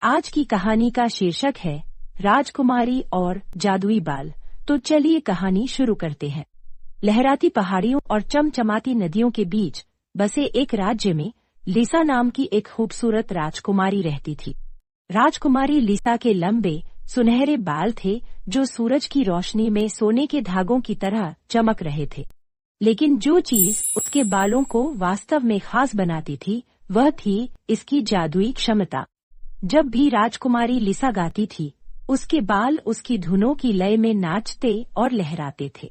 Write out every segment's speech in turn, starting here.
आज की कहानी का शीर्षक है राजकुमारी और जादुई बाल। तो चलिए कहानी शुरू करते हैं। लहराती पहाड़ियों और चमचमाती नदियों के बीच बसे एक राज्य में लिसा नाम की एक खूबसूरत राजकुमारी रहती थी। राजकुमारी लिसा के लंबे सुनहरे बाल थे जो सूरज की रोशनी में सोने के धागों की तरह चमक रहे थे। लेकिन जो चीज उसके बालों को वास्तव में खास बनाती थी वह थी इसकी जादुई क्षमता। जब भी राजकुमारी लिसा गाती थी उसके बाल उसकी धुनों की लय में नाचते और लहराते थे।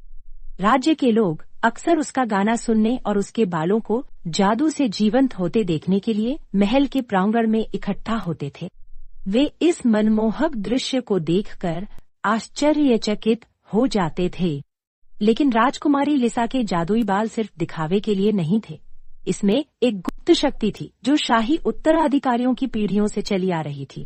राज्य के लोग अक्सर उसका गाना सुनने और उसके बालों को जादू से जीवंत होते देखने के लिए महल के प्रांगण में इकट्ठा होते थे। वे इस मनमोहक दृश्य को देखकर आश्चर्यचकित हो जाते थे। लेकिन राजकुमारी लिसा के जादुई बाल सिर्फ दिखावे के लिए नहीं थे। इसमें एक गुप्त शक्ति थी जो शाही उत्तराधिकारियों की पीढ़ियों से चली आ रही थी।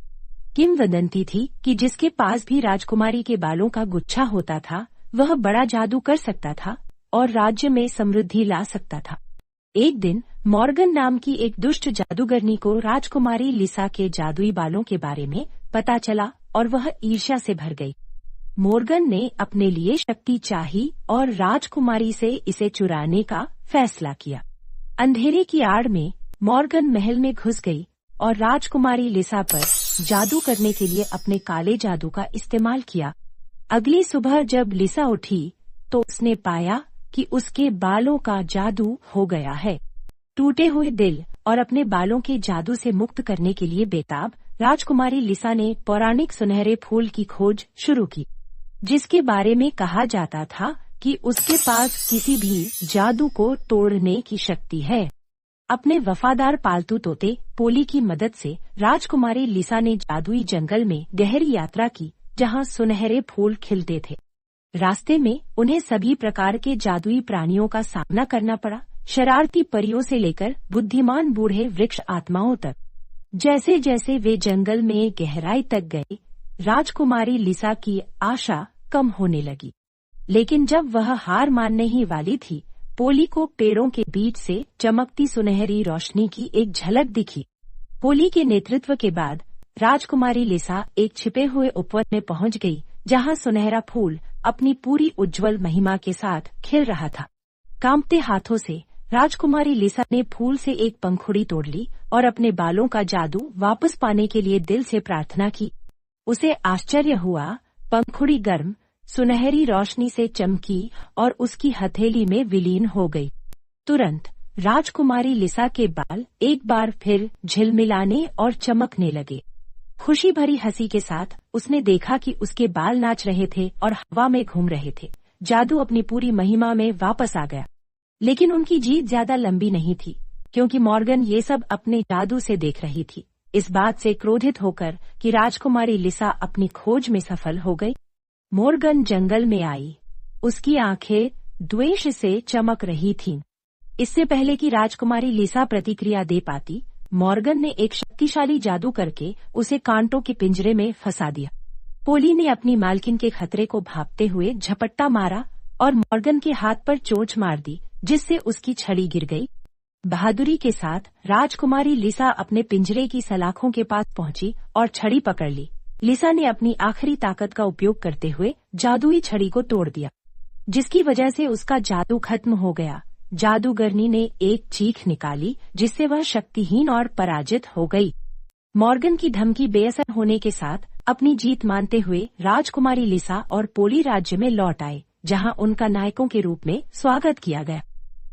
किंवदंती थी कि जिसके पास भी राजकुमारी के बालों का गुच्छा होता था वह बड़ा जादू कर सकता था और राज्य में समृद्धि ला सकता था। एक दिन मॉर्गन नाम की एक दुष्ट जादूगरनी को राजकुमारी लिसा के जादुई बालों के बारे में पता चला और वह ईर्ष्या से भर गई। मॉर्गन ने अपने लिए शक्ति चाही और राजकुमारी से इसे चुराने का फैसला किया। अंधेरे की आड़ में मॉर्गन महल में घुस गई और राजकुमारी लिसा पर जादू करने के लिए अपने काले जादू का इस्तेमाल किया। अगली सुबह जब लिसा उठी तो उसने पाया कि उसके बालों का जादू हो गया है। टूटे हुए दिल और अपने बालों के जादू से मुक्त करने के लिए बेताब राजकुमारी लिसा ने पौराणिक सुनहरे फूल की खोज शुरू की, जिसके बारे में कहा जाता था कि उसके पास किसी भी जादू को तोड़ने की शक्ति है। अपने वफादार पालतू तोते पोली की मदद से राजकुमारी लिसा ने जादुई जंगल में गहरी यात्रा की जहां सुनहरे फूल खिलते थे। रास्ते में उन्हें सभी प्रकार के जादुई प्राणियों का सामना करना पड़ा, शरारती परियों से लेकर बुद्धिमान बूढ़े वृक्ष आत्माओं तक। जैसे जैसे वे जंगल में गहराई तक गए राजकुमारी लिसा की आशा कम होने लगी। लेकिन जब वह हार मानने ही वाली थी पोली को पेड़ों के बीच से चमकती सुनहरी रोशनी की एक झलक दिखी। पोली के नेतृत्व के बाद राजकुमारी लिसा एक छिपे हुए उपवन में पहुंच गई जहां सुनहरा फूल अपनी पूरी उज्जवल महिमा के साथ खिल रहा था। कांपते हाथों से राजकुमारी लिसा ने फूल से एक पंखुड़ी तोड़ ली और अपने बालों का जादू वापस पाने के लिए दिल से प्रार्थना की। उसे आश्चर्य हुआ, पंखुड़ी गर्म सुनहरी रोशनी से चमकी और उसकी हथेली में विलीन हो गई। तुरंत राजकुमारी लिसा के बाल एक बार फिर झिलमिलाने और चमकने लगे। खुशी भरी हंसी के साथ उसने देखा कि उसके बाल नाच रहे थे और हवा में घूम रहे थे। जादू अपनी पूरी महिमा में वापस आ गया। लेकिन उनकी जीत ज्यादा लंबी नहीं थी, क्योंकि मॉर्गन ये सब अपने जादू से देख रही थी। इस बात से क्रोधित होकर कि राजकुमारी लिसा अपनी खोज में सफल हो गई, मॉर्गन जंगल में आई। उसकी आंखें द्वेष से चमक रही थीं। इससे पहले कि राजकुमारी लिसा प्रतिक्रिया दे पाती, मॉर्गन ने एक शक्तिशाली जादू करके उसे कांटों के पिंजरे में फंसा दिया। पोली ने अपनी मालकिन के खतरे को भांपते हुए झपट्टा मारा और मॉर्गन के हाथ पर चोट मार दी, जिससे उसकी छड़ी गिर गई। बहादुरी के साथ राजकुमारी लिसा अपने पिंजरे की सलाखों के पास पहुंची और छड़ी पकड़ ली। लिसा ने अपनी आखिरी ताकत का उपयोग करते हुए जादुई छड़ी को तोड़ दिया, जिसकी वजह से उसका जादू खत्म हो गया। जादूगरनी ने एक चीख निकाली जिससे वह शक्तिहीन और पराजित हो गई। मॉर्गन की धमकी बेअसर होने के साथ अपनी जीत मानते हुए राजकुमारी लिसा और पोली राज्य में लौट आए, जहां उनका नायकों के रूप में स्वागत किया गया।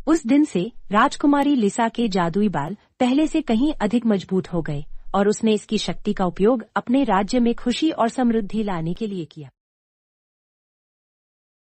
उस दिन से राजकुमारी लिसा के जादुई बाल पहले से कहीं अधिक मजबूत हो गए और उसने इसकी शक्ति का उपयोग अपने राज्य में खुशी और समृद्धि लाने के लिए किया।